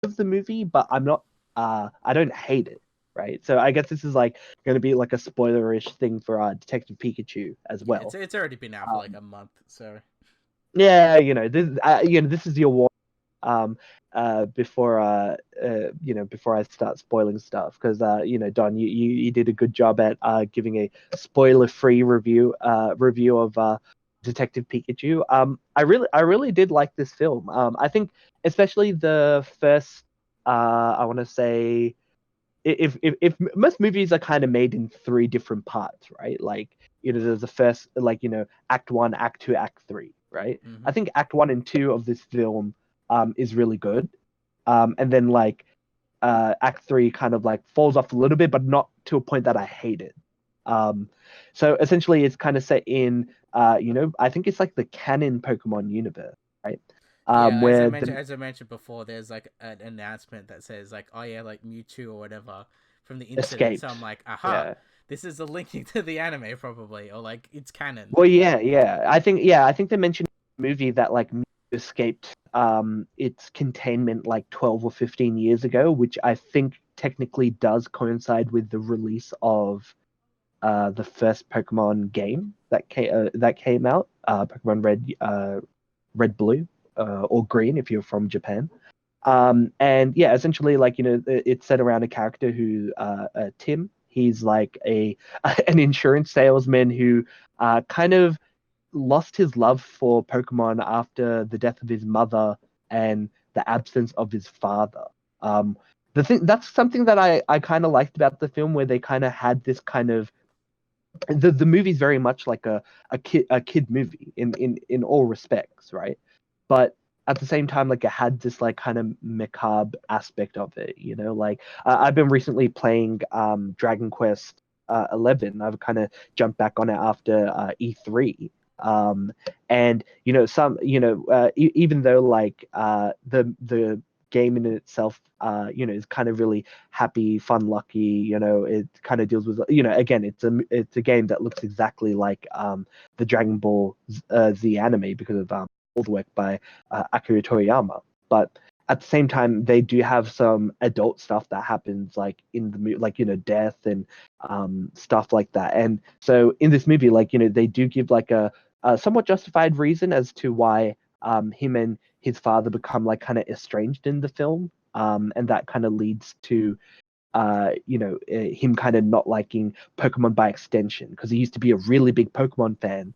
of the movie, but I'm not. I don't hate it, right? So I guess this is like going to be like a spoilerish thing for Detective Pikachu as Yeah, well. it's already been out for like Um, a month, so yeah, this is your warning. Um, before I start spoiling stuff, because Don, you did a good job at giving a spoiler-free review of Detective Pikachu. I really did like this film. I think especially the first, I want to say, if most movies are kind of made in three different parts, right? Like, there's the first, like, act one, act two, act three, right? mm-hmm. I think act one and two of this film is really good. And then like act three kind of like falls off a little bit, but not to a point that I hate it. Um, so essentially it's kind of set in I think it's like the canon Pokemon universe, right? Yeah, Where the as I mentioned before, there's like an announcement that says like, oh yeah, like Mewtwo or whatever from the incident. So escaped. I'm like, aha, Yeah. this is a linking to the anime probably, or like it's canon. Well, yeah. I think they mentioned in the movie that like Mew escaped its containment like 12 or 15 years ago, which I think technically does coincide with the release of the first Pokemon game that came out, Pokemon Red Blue, or Green if you're from Japan. And yeah, essentially, like, it's set around a character who, Tim. He's like a an insurance salesman who kind of lost his love for Pokemon after the death of his mother and the absence of his father. Um, the thing that's something that I kind of liked about the film, where they kind of had this kind of the movie's very much like a kid movie in all respects, right? But at the same time, like, it had this like kind of macabre aspect of it, like, I've been recently playing Dragon Quest 11. I've kind of jumped back on it after E3. And even though like the game in itself is kind of really happy, fun, lucky. It kind of deals with, again, it's a game that looks exactly like the Dragon Ball Z anime, because of all the work by Akira Toriyama. But at the same time, they do have some adult stuff that happens, like in the movie, like, death and stuff like that. And so in this movie, like, they do give like a somewhat justified reason as to why him and his father become like kind of estranged in the film, and that kind of leads to him kind of not liking Pokemon by extension, because he used to be a really big Pokemon fan,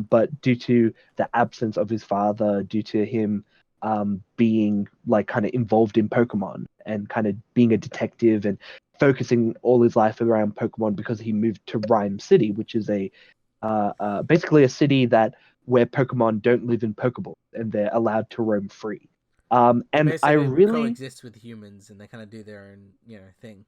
but due to the absence of his father, due to him being like kind of involved in Pokemon and kind of being a detective and focusing all his life around Pokemon, because he moved to Rhyme City, which is basically a city that where Pokemon don't live in Pokeballs and they're allowed to roam free. They And I basically really, coexist with humans, and they kind of do their own, thing.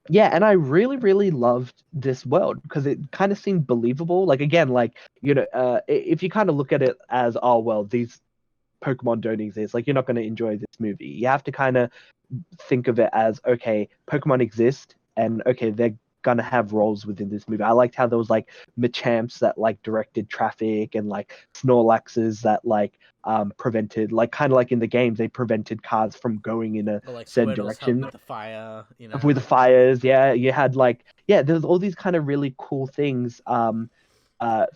yeah, and I really, really loved this world because it kind of seemed believable. Like, again, like, if you kind of look at it as, oh well, these Pokemon don't exist, like, you're not going to enjoy this movie. You have to kind of think of it as, okay, Pokemon exist, and okay, they're gonna have roles within this movie. I liked how there was like Machamps that like directed traffic, and like Snorlaxes that like prevented, like, kind of like in the games, they prevented cars from going in a Or like said Squirtle's help direction with the fire, with the fires. Yeah, you had like, yeah, there's all these kind of really cool things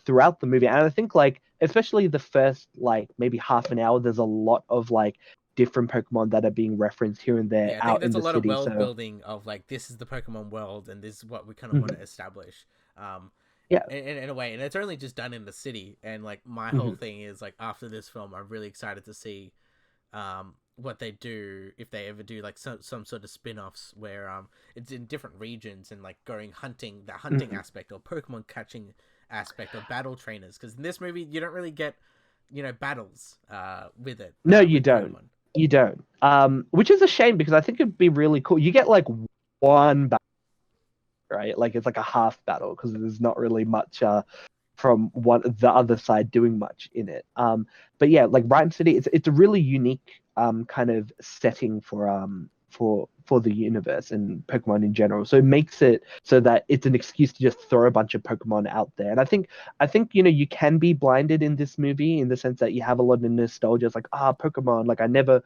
throughout the movie. And I think, like, especially the first like maybe half an hour, there's a lot of like different Pokemon that are being referenced here and there Yeah, I think out there's in a the lot of city. world So building of like this is the Pokemon world and this is what we kind of want to mhm, establish. Um, yeah. in a way, and it's only just done in the city. And like my whole Mhm, thing is like after this film, I'm really excited to see what they do if they ever do like some sort of spin-offs where it's in different regions and like going hunting, the hunting mhm. aspect or Pokemon catching aspect or battle trainers, because in this movie you don't really get battles with it No, you with don't. Pokemon. You don't. Which is a shame, because I think it'd be really cool. You get like one battle, right? Like, it's like a half battle, because there's not really much from one the other side doing much in it. But yeah, like Rhyme City, it's a really unique kind of setting for the universe and Pokemon in general. So it makes it so that it's an excuse to just throw a bunch of Pokemon out there. And I think you can be blinded in this movie in the sense that you have a lot of nostalgia. It's like Pokemon. Like I never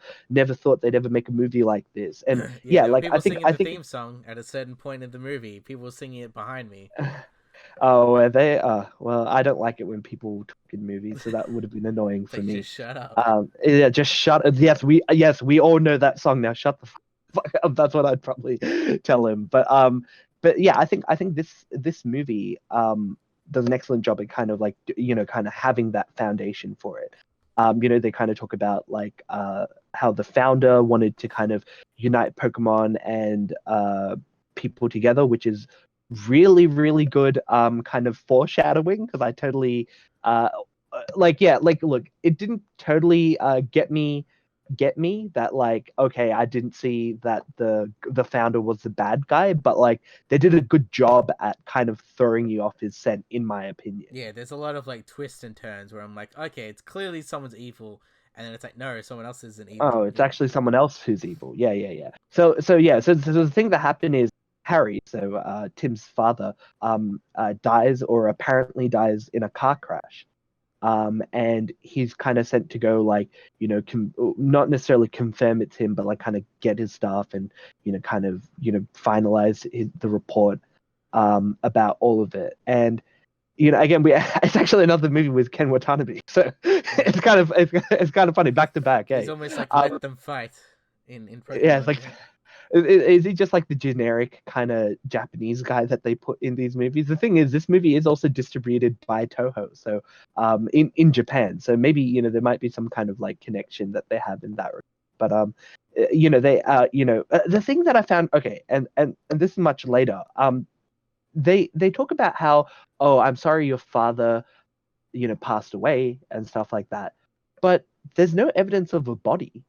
thought they'd ever make a movie like this. And Yeah, there were like people singing I the think theme song at a certain point in the movie. People were singing it behind me. oh, are they? Well, I don't like it when people talk in movies, so that would have been annoying for Like, me. just shut up. Yeah, just shut. Yes, we all know that song now. Shut the fuck up. That's what I'd probably tell him. But yeah, I think this movie does an excellent job at kind of like kind of having that foundation for it. They kind of talk about like how the founder wanted to kind of unite Pokemon and people together, which is really really good kind of foreshadowing because I totally look, it didn't totally get me that like okay, I didn't see that the founder was the bad guy, but like they did a good job at kind of throwing you off his scent in my opinion. Yeah, there's a lot of like twists and turns where I'm like, okay, it's clearly someone's evil, and then it's like, no, someone else isn't evil. Oh, it's actually someone else who's evil. Yeah. So the thing that happened is Harry, so Tim's father, dies or apparently dies in a car crash. And he's kind of sent to go like not necessarily confirm it's him, but like kind of get his stuff and kind of finalize the report about all of it. And again, it's actually another movie with Ken Watanabe, so it's kind of funny back to back. He's Eh? almost like let them fight in Pokemon. Yeah, it's like is he just like the generic kind of Japanese guy that they put in these movies? The thing is, this movie is also distributed by Toho, so in Japan. So maybe there might be some kind of like connection that they have in that. But they the thing that I found okay, and this is much later. They talk about how I'm sorry your father passed away and stuff like that, but there's no evidence of a body.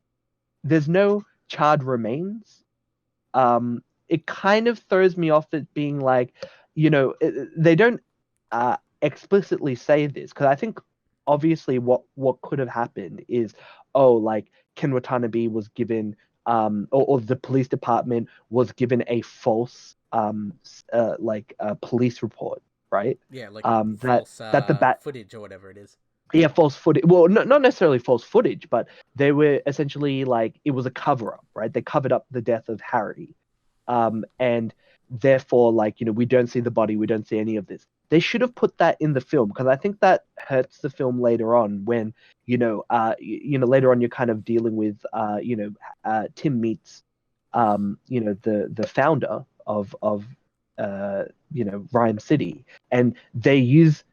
There's no charred remains. It kind of throws me off at being like, they don't explicitly say this because I think obviously what could have happened is, like Ken Watanabe was given, or the police department was given a false, police report, right? Yeah, like That false that the bat footage or whatever it is. yeah, false footage. Well, not necessarily false footage, but they were essentially like it was a cover up, right? They covered up the death of Harry, and therefore, like we don't see the body, we don't see any of this. They should have put that in the film because I think that hurts the film later on when later on you're kind of dealing with Tim meets the founder of Rhyme City, and they use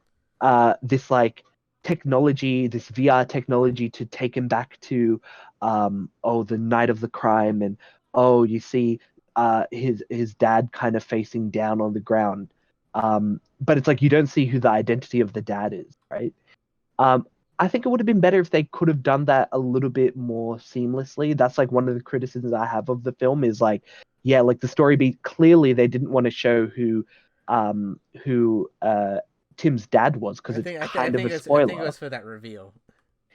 this like technology, this VR technology to take him back to the night of the crime, and you see his dad kind of facing down on the ground. But it's like you don't see who the identity of the dad is, right? I think it would have been better if they could have done that a little bit more seamlessly. That's like one of the criticisms I have of the film is like, yeah, like the story beat clearly they didn't want to show who Tim's dad was because it's kind of a spoiler. I think it was for that reveal.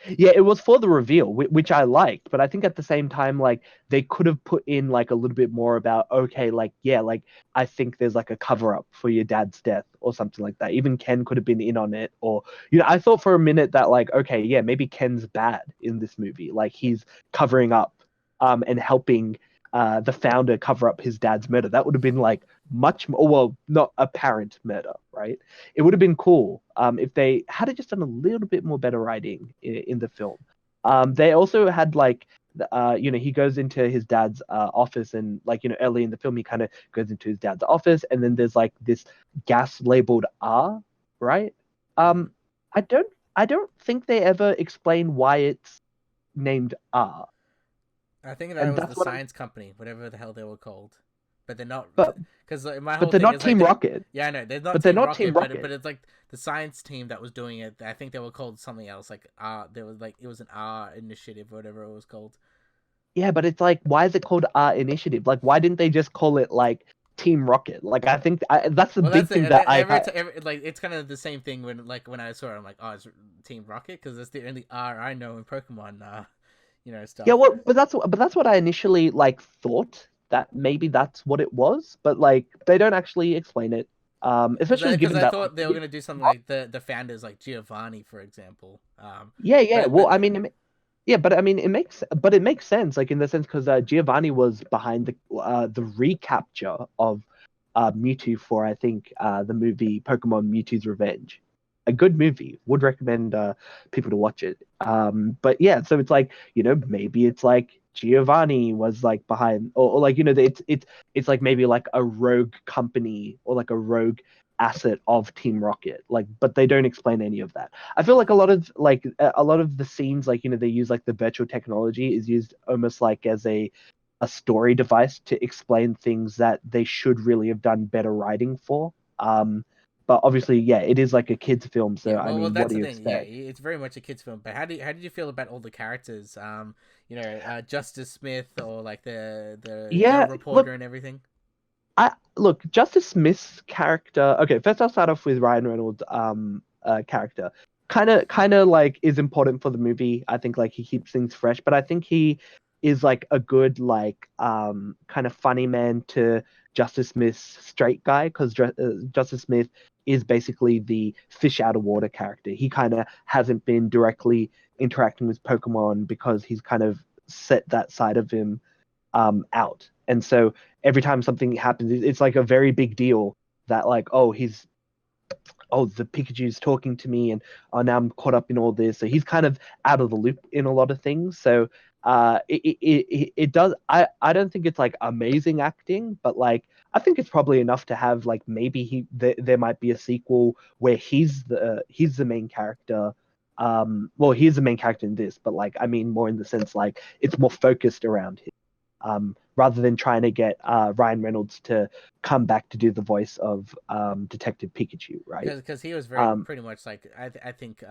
Yeah, it was for the reveal, which I liked, but I think at the same time, like they could have put in like a little bit more about, okay, like yeah, like I think there's like a cover up for your dad's death or something like that. Even Ken could have been in on it, or I thought for a minute that like, okay, yeah, maybe Ken's bad in this movie, like he's covering up, and helping the founder cover up his dad's murder. That would have been like much more, well, not apparent murder, right? It would have been cool if they had just done a little bit more better writing in the film. They also had like, he goes into his dad's office, and like, early in the film, he kind of goes into his dad's office, and then there's like this gas labeled R, right? I don't think they ever explain why it's named R. I think that was the science company, whatever the hell they were called, but they're not. Because my whole but they're thing not is Team like Rocket. Yeah, I know they're not. But Team they're not Rocket, Team Rocket. But it's like the science team that was doing it. I think they were called something else. Like there was like it was an R initiative, or whatever it was called. Yeah, but it's like, why is it called R Initiative? Like, why didn't they just call it like Team Rocket? Like, I think that's the big thing that like it's kind of the same thing when I saw it, I'm like, oh, it's Team Rocket because that's the only R I know in Pokemon. stuff. Yeah, well, but that's what I initially like thought that maybe that's what it was, but like they don't actually explain it. Especially Because given I that like thought they were gonna do something like the founders, like Giovanni, for example. yeah, yeah. Well, But I mean, yeah, but I mean, it makes sense, like in the sense because Giovanni was behind the recapture of Mewtwo for I think the movie Pokemon Mewtwo's Revenge, a good movie. Would recommend people to watch it. But yeah, so it's like maybe it's like Giovanni was like behind, or like it's like maybe like a rogue company or like a rogue asset of Team Rocket, like, but they don't explain any of that. I feel like a lot of the scenes, like they use like the virtual technology is used almost like as a story device to explain things that they should really have done better writing for. But obviously, yeah, it is like a kids film, so yeah, I well, mean, what that's do the you thing. Yeah, expect? it's very much a kids' film. But how did you feel about all the characters? Justice Smith, or like the Yeah, reporter look, and everything. Justice Smith's character. Okay, first I'll start off with Ryan Reynolds' character. Kind of like is important for the movie. I think like he keeps things fresh, but I think he is like a good like kind of funny man to Justice Smith's straight guy because Justice Smith is basically the fish out of water character. He kind of hasn't been directly interacting with Pokemon because he's kind of set that side of him out. And so every time something happens, it's like a very big deal that like, the Pikachu's talking to me, and now I'm caught up in all this. So he's kind of out of the loop in a lot of things. So it does. I don't think it's like amazing acting, but like I think it's probably enough to have like maybe there might be a sequel where he's the main character. Well, he's the main character in this, but like I mean more in the sense like it's more focused around him, rather than trying to get Ryan Reynolds to come back to do the voice of Detective Pikachu, right? Because he was very Um, pretty much like I think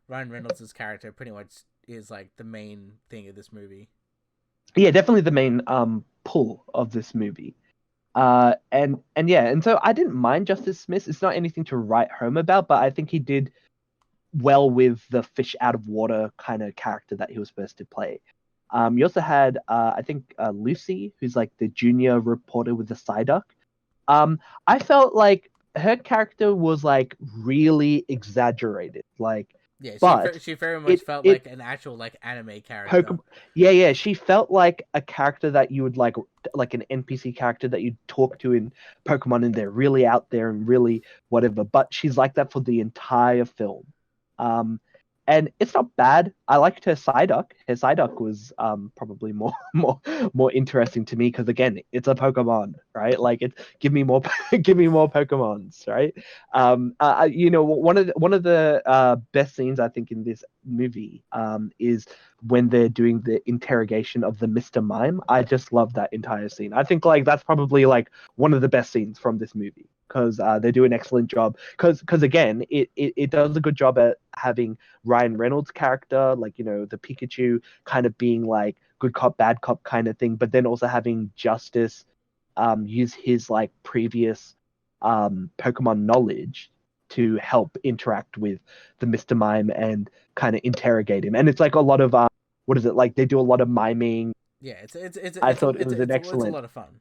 Ryan Reynolds' character pretty much is like the main thing of this movie. yeah, definitely the main pull of this movie. And yeah, and so I didn't mind Justice Smith. It's not anything to write home about, but I think he did well with the fish out of water kind of character that he was supposed to play. You also had, I think, Lucy, who's like the junior reporter with the Psyduck. I felt like her character was like really exaggerated, like, Yeah, but she very much it felt it like an actual like anime character. Pokemon, yeah, yeah, she felt like a character that you would like an NPC character that you'd talk to in Pokemon, and they're really out there and really whatever. But she's like that for the entire film. Um, and it's not bad. I liked her Psyduck. Her Psyduck was probably more more interesting to me because again, it's a Pokemon, right? Like it give me more give me more Pokemons, right? One of the best scenes I think in this movie is when they're doing the interrogation of the Mr. Mime. I just love that entire scene. I think like that's probably like one of the best scenes from this movie because they do an excellent job. Because again, it does a good job at having Ryan Reynolds' character, like the Pikachu, kind of being like good cop, bad cop kind of thing, but then also having Justice use his like previous Pokemon knowledge to help interact with the Mr. Mime and kind of interrogate him. And it's like a lot of what is it like? They do a lot of miming. Yeah, I thought it was an it's a excellent, lot of fun.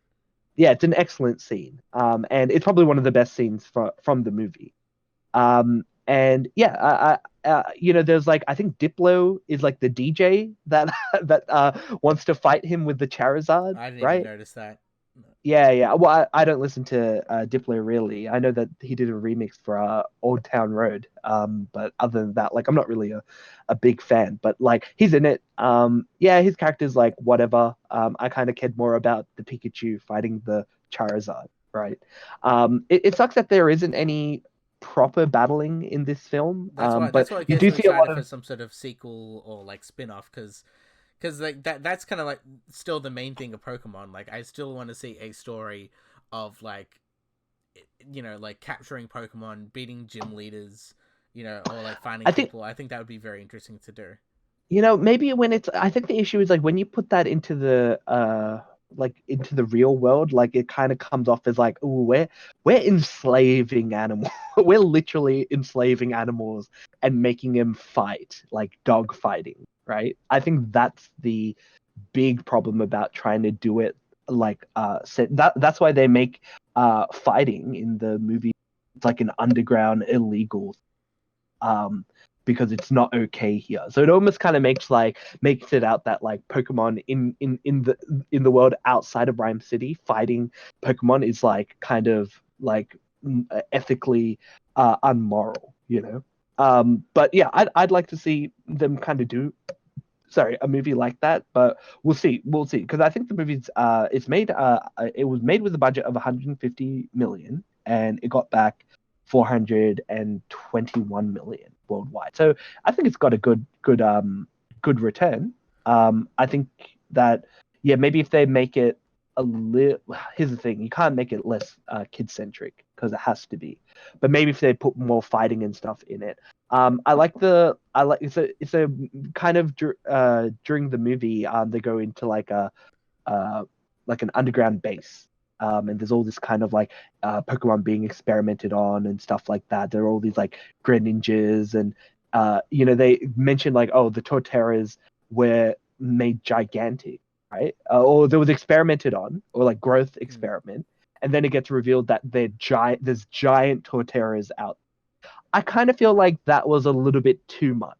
yeah, it's an excellent scene. And it's probably one of the best scenes from the movie. And yeah, there's like I think Diplo is like the DJ that that wants to fight him with the Charizard, I didn't even right? notice that. Yeah, yeah. Well, I don't listen to Diplo really. I know that he did a remix for Old Town Road. But other than that, like I'm not really a big fan. But like he's in it. Yeah, his character's like whatever. I kind of cared more about the Pikachu fighting the Charizard, right? It sucks that there isn't any proper battling in this film. But That's why it you gets do me see a lot excited for of some sort of sequel or like spin-off because like that's kind of like still the main thing of Pokemon. Like I still want to see a story of like like capturing Pokemon, beating gym leaders, or like finding I think people. I think that would be very interesting to do. maybe when it's I think the issue is like when you put that into the into the real world, like it kind of comes off as like, oh, we're enslaving animals. We're literally enslaving animals and making them fight, like dog fighting. right? I think that's the big problem about trying to do it like that's why they make fighting in the movie it's like an underground illegal um because it's not okay here. So it almost kind of makes it out that like Pokemon in the world outside of Rhyme City, fighting Pokemon is like kind of like ethically unmoral, you know. But yeah, I'd like to see them kind of do a movie like that, but we'll see because I think the movie's it was made with a budget of 150 million and it got back 421 million worldwide. So I think it's got a good return. I think that yeah, maybe if they make it a little, here's the thing, you can't make it less kid centric because it has to be, but maybe if they put more fighting and stuff in it. It's a kind of during the movie they go into like an underground base, and there's all this kind of like Pokemon being experimented on and stuff like that. There are all these like Greninjas and they mentioned like, oh, the Torterras were made gigantic, right? Or there was experimented on, or like growth experiment, and then it gets revealed that there's giant Torterras out. I kind of feel like that was a little bit too much,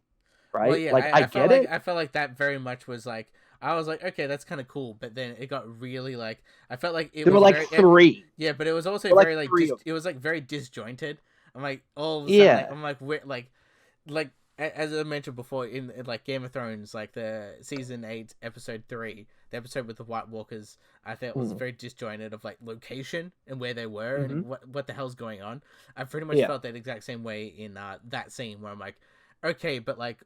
right? Well, yeah, Like I felt get like it. I felt like that very much was like I was like, okay, that's kind of cool, but then it got really like I felt like it There were was like very three. yeah, but it was also There were like very like three of it was like very disjointed. I'm like all of a sudden like yeah. I'm like we're like as I mentioned before in like Game of Thrones, like the season 8 episode 3, the episode with the White Walkers, I thought was very disjointed of like location and where they were and what the hell's going on. I pretty much felt that exact same way in that scene where I'm like, okay, but like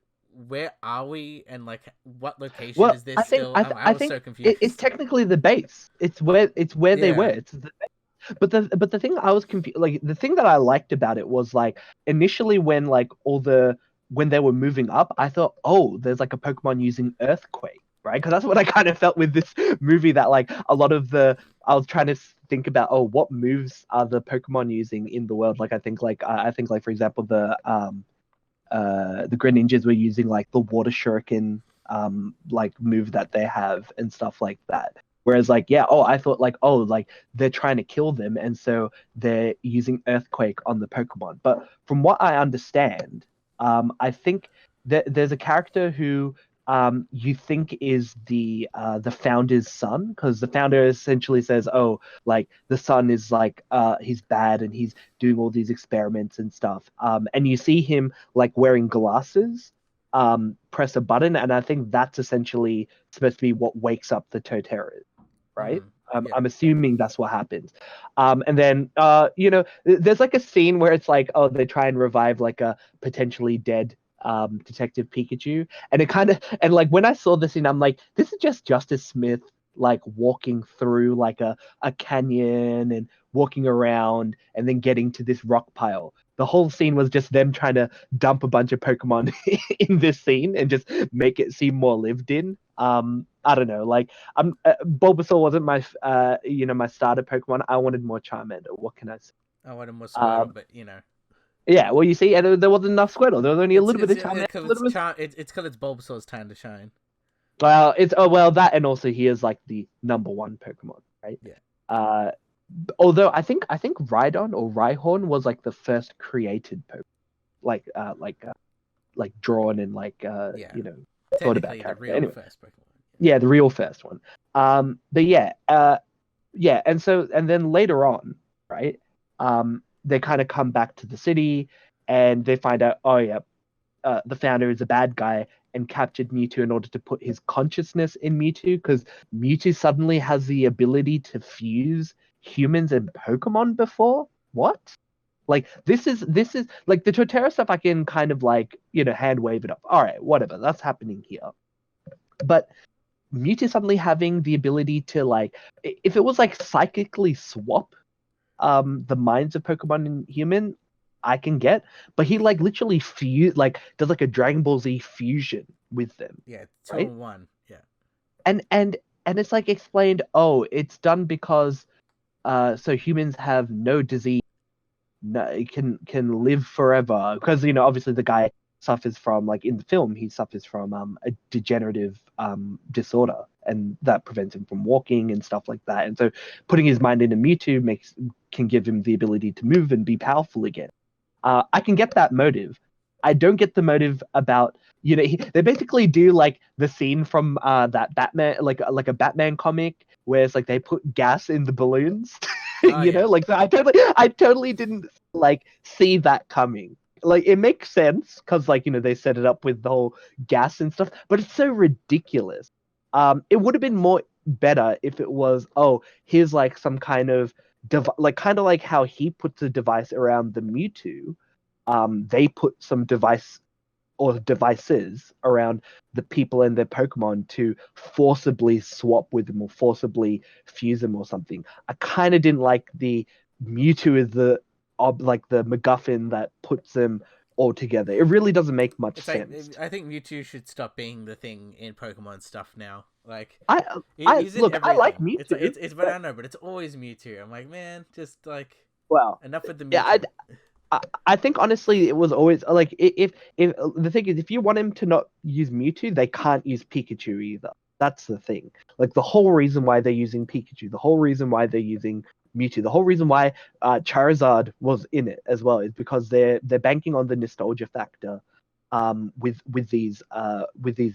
where are we and like what location Well, is this I think still? I was think so confused. it's technically the base. It's where they were. Yeah. It's the base. But the thing I was confused, like the thing that I liked about it was like initially when like when they were moving up, I thought, oh, there's like a Pokemon using Earthquake, right? Because that's what I kind of felt with this movie, that like a lot of I was trying to think about, oh, what moves are the Pokemon using in the world? Like I think like for example the Greninjas were using like the water shuriken like move that they have and stuff like that. Whereas like I thought like, oh, like they're trying to kill them and so they're using Earthquake on the Pokemon. But from what I understand, I think that there's a character who you think is the founder's son, because the founder essentially says, oh, like the son is like he's bad and he's doing all these experiments and stuff. And you see him like wearing glasses, press a button, and I think that's essentially supposed to be what wakes up the Torterra, right? Yeah. I'm assuming that's what happens. And then, there's like a scene where it's like, oh, they try and revive like a potentially dead Detective Pikachu. And it kind of, and like when I saw this scene, I'm like, this is just Justice Smith like walking through like a canyon and walking around and then getting to this rock pile. The whole scene was just them trying to dump a bunch of Pokemon in this scene and just make it seem more lived in. I don't know. Like, Bulbasaur wasn't my my starter Pokemon. I wanted more Charmander. What can I say? I wanted more Squirtle, but Yeah. Well, you see, and there wasn't enough Squirtle. There was only a little bit of Charmander. It's because it's Bulbasaur's time to shine. Well, that, and also he is like the number one Pokemon, right? Yeah. Although I think Rhydon or Rhyhorn was like the first created Pokemon, like drawn and like thought about the character. real Anyway, first Pokemon. yeah, the real first one. But yeah, and then later on, right? They kind of come back to the city and they find out, oh yeah, the founder is a bad guy and captured Mewtwo in order to put his consciousness in Mewtwo, because Mewtwo suddenly has the ability to fuse humans and Pokemon before. What? Like this is like the Torterra stuff I can kind of like, hand wave it up. All right, whatever, that's happening here. But Mewtwo suddenly having the ability to like, if it was like psychically swap the minds of Pokemon and human, I can get, but he like literally does like a Dragon Ball Z fusion with them. Yeah, 2 right? in 1. Yeah. And it's like explained, oh, it's done because so humans have no disease, no, can live forever, because obviously the guy suffers from, like in the film, he suffers from a degenerative disorder, and that prevents him from walking and stuff like that. And so putting his mind into Mewtwo can give him the ability to move and be powerful again. I can get that motive. I don't get the motive about, they basically do like the scene from that Batman, like a Batman comic, where it's like they put gas in the balloons. Oh, yeah. Like I totally didn't like see that coming. Like it makes sense because like they set it up with the whole gas and stuff, but it's so ridiculous. It would have been more better if it was, oh, here's like some kind of like kind of like how he puts a device around the Mewtwo. They put some device or devices around the people and their Pokemon to forcibly swap with them or forcibly fuse them or something. I kind of didn't like the Mewtwo is the like the MacGuffin that puts them all together. It really doesn't make much sense. I think Mewtwo should stop being the thing in Pokemon stuff now. Like I he's in look, I like everything. Mewtwo. It's but I know, but it's always Mewtwo. I'm like, man, just like Well, enough with the Mewtwo. yeah, I think honestly it was always like if the thing is if you want him to not use Mewtwo, they can't use Pikachu either. That's the thing. Like the whole reason why they're using Pikachu, the whole reason why they're using Mewtwo, the whole reason why Charizard was in it as well is because they're banking on the nostalgia factor with these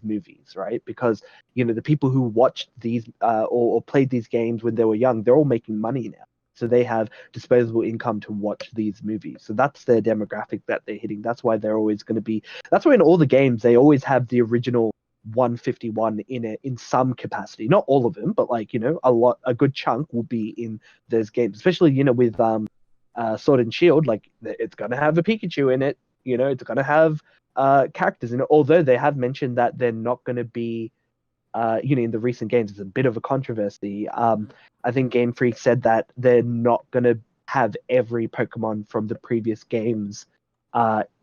movies, right? Because the people who watched these or played these games when they were young, they're all making money now. So they have disposable income to watch these movies. So that's their demographic that they're hitting. That's why they're always going to be. That's why in all the games they always have the original 151 in it in some capacity. Not all of them, but like a good chunk will be in those games. Especially with Sword and Shield, like it's going to have a Pikachu in it. It's going to have characters in it. Although they have mentioned that they're not going to be. In the recent games, it's a bit of a controversy. I think Game Freak said that they're not going to have every Pokemon from the previous games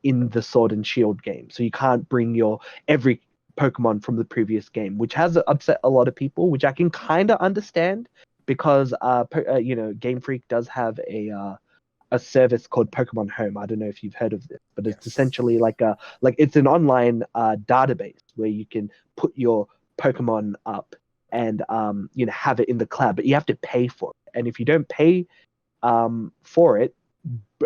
in the Sword and Shield game. So you can't bring every Pokemon from the previous game, which has upset a lot of people, which I can kind of understand because Game Freak does have a service called Pokemon Home. I don't know if you've heard of this, but it's essentially like it's an online database where you can put your Pokemon up and have it in the cloud, but you have to pay for it. And if you don't pay for it,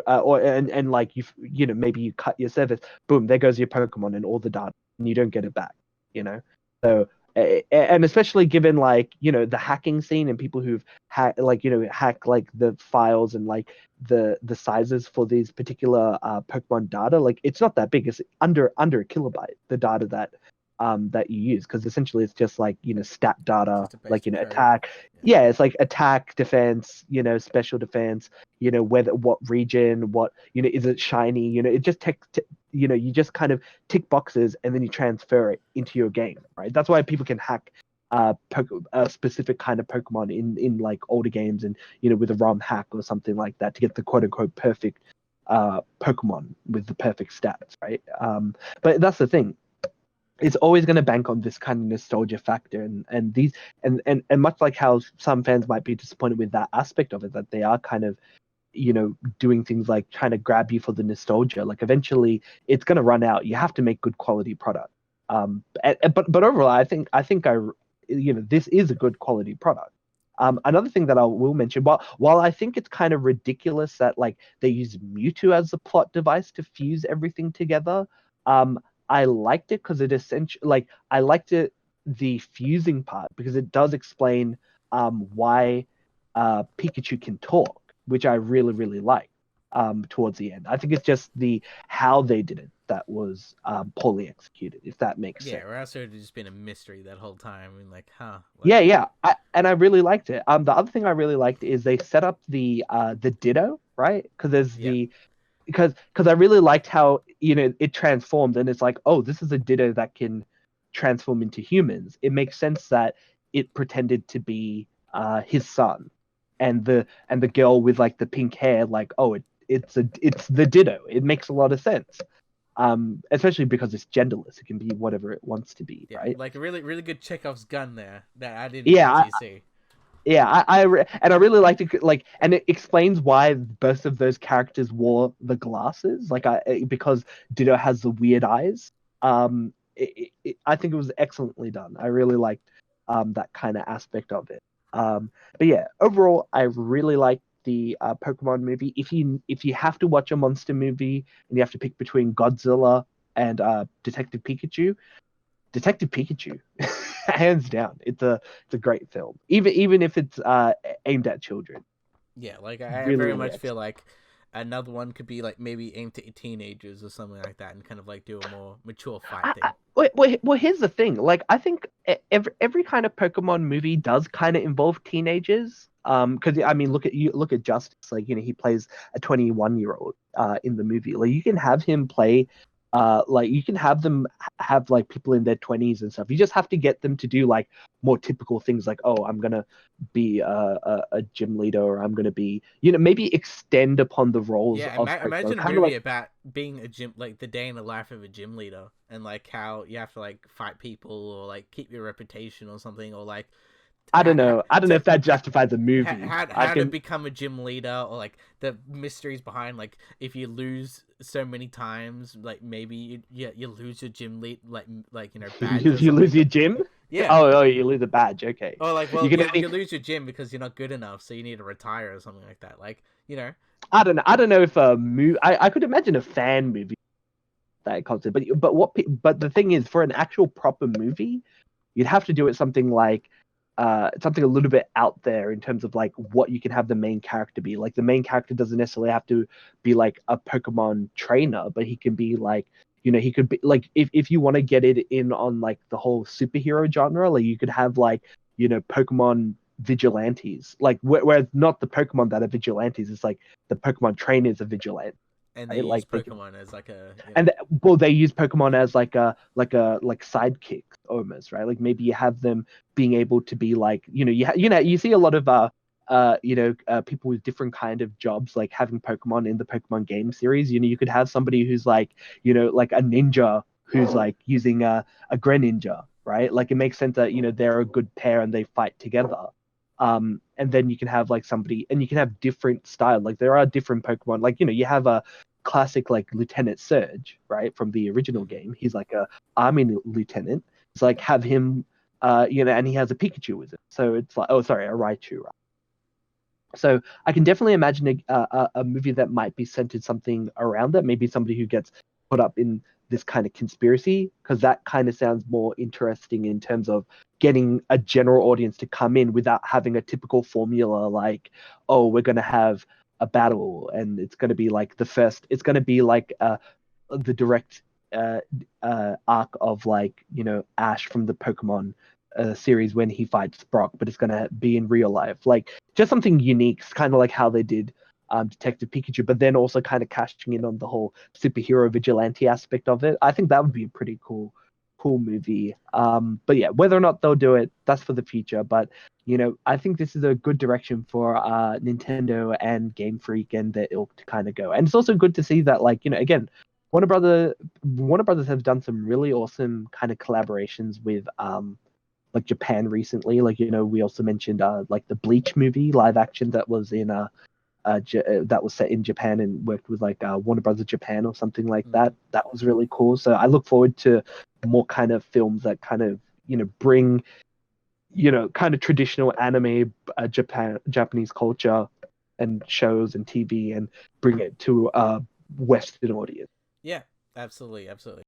and like maybe you cut your service, boom, there goes your Pokemon and all the data, and you don't get it back. So and especially given like the hacking scene and people who've hack like the files and like the sizes for these particular Pokemon data, like it's not that big. It's under a kilobyte, the data that you use, because essentially it's just like stat data, like attack, it's like attack, defense, special defense, whether what region, what is it shiny, it just you just kind of tick boxes and then you transfer it into your game, right? That's why people can hack a specific kind of Pokemon in like older games and with a ROM hack or something like that to get the quote unquote perfect Pokemon with the perfect stats, right? But that's the thing. It's always going to bank on this kind of nostalgia factor, and these and much like how some fans might be disappointed with that aspect of it, that they are kind of doing things like trying to grab you for the nostalgia. Like eventually it's going to run out. You have to make good quality product. But overall, I think this is a good quality product. Another thing that I will mention, while I think it's kind of ridiculous that like they use Mewtwo as a plot device to fuse everything together, I liked it because it essentially, like, I liked it, the fusing part, because it does explain why Pikachu can talk, which I really, really like towards the end. I think it's just how they did it that was poorly executed, if that makes sense. Yeah, or else it would have just been a mystery that whole time. I mean, like, huh? Like... Yeah. And I really liked it. The other thing I really liked is they set up the Ditto, right? Because there's because I really liked how it transformed, and it's like, oh, this is a Ditto that can transform into humans. It makes sense that it pretended to be his son, and the girl with like the pink hair, like, oh, it's the Ditto. It makes a lot of sense, especially because it's genderless. It can be whatever it wants to be, right? Like a really, really good Chekhov's gun there that I didn't actually see. Yeah, and I really liked it, like, and it explains why both of those characters wore the glasses, like, because Ditto has the weird eyes. I think it was excellently done. I really liked that kind of aspect of it. But yeah, overall, I really like the Pokemon movie. If you have to watch a monster movie and you have to pick between Godzilla and Detective Pikachu, Detective Pikachu, hands down. It's a great film, even if it's aimed at children. Yeah, like I Really, very really much feel excellent. like another one could be like maybe aimed at teenagers or something like that, and kind of like do a more mature fight thing. Well, here's the thing. Like, I think every kind of Pokemon movie does kind of involve teenagers. Because I mean, look at Justice. Like, he plays a 21-year-old in the movie. Like, you can have him play. Like, you can have them have like people in their 20s and stuff. You just have to get them to do like more typical things, like, oh, I'm gonna be a gym leader, or I'm gonna be, maybe extend upon the roles Yeah, of Pokemon, imagine a kind of movie like. about being a gym, like the day in the life of a gym leader, and like how you have to like fight people or like keep your reputation or something, or like I don't know. I don't know to if that justifies a movie. I how to can. become a gym leader, or like the mysteries behind like if you lose so many times, like maybe you lose your gym lead, like badge or You lose something. your gym. Yeah. Oh, you lose a badge. Okay. Or like, You well, can you only. lose your gym because you're not good enough, so you need to retire or something like that. Like, I don't know. I don't know if a movie. I could imagine a fan movie that concept, but the thing is, for an actual proper movie, you'd have to do it something like something a little bit out there in terms of like what you can have the main character be. Like, the main character doesn't necessarily have to be like a Pokemon trainer, but he can be like, he could be like, if you want to get it in on like the whole superhero genre, like, you could have like, Pokemon vigilantes, like, where not the Pokemon that are vigilantes, it's like the Pokemon trainers are vigilantes, and they right? use Like, they can. Pokemon as like a And well, they use Pokemon as like sidekicks almost, right? Like, maybe you have them being able to be like, you see a lot of people with different kind of jobs, like having Pokemon in the Pokemon game series. You could have somebody who's like, like a ninja who's like using a Greninja, right? Like, it makes sense that they're a good pair and they fight together. And then you can have like somebody, and you can have different style. Like, there are different Pokemon. Like, you have a classic like Lieutenant Surge, right, from the original Mhm. game. He's like a army lieutenant. It's like, have him, and he has a Pikachu with him. So it's like, oh, sorry, a Raichu. Right? So I can definitely imagine a movie that might be centered something around that. Maybe somebody who gets put up in this kind of conspiracy, because that kind of sounds more interesting in terms of getting a general audience to come in without having a typical formula like, oh, we're going to have a battle and it's going to be like it's going to be like the direct uh, arc of like, Ash from the Pokemon series when he fights Brock, but it's going to be in real life. Like, just something unique, kind of like how they did Detective Pikachu, but then also kind of cashing in on the whole superhero vigilante aspect of it. I think that would be a pretty cool movie. But yeah, whether or not they'll do it, that's for the future. But I think this is a good direction for Nintendo and Game Freak and their ilk to kind of go. And it's also good to see that, like, again, Warner Brothers have done some really awesome kind of collaborations with like Japan recently. Like, we also mentioned like the Bleach movie live action that was in that was set in Japan and worked with like Warner Brothers Japan or something like that. Mhm. That was really cool. So I look forward to more kind of films that kind of bring kind of traditional anime, Japanese culture and shows and TV, and bring it to a Western audience. Yeah, absolutely, absolutely.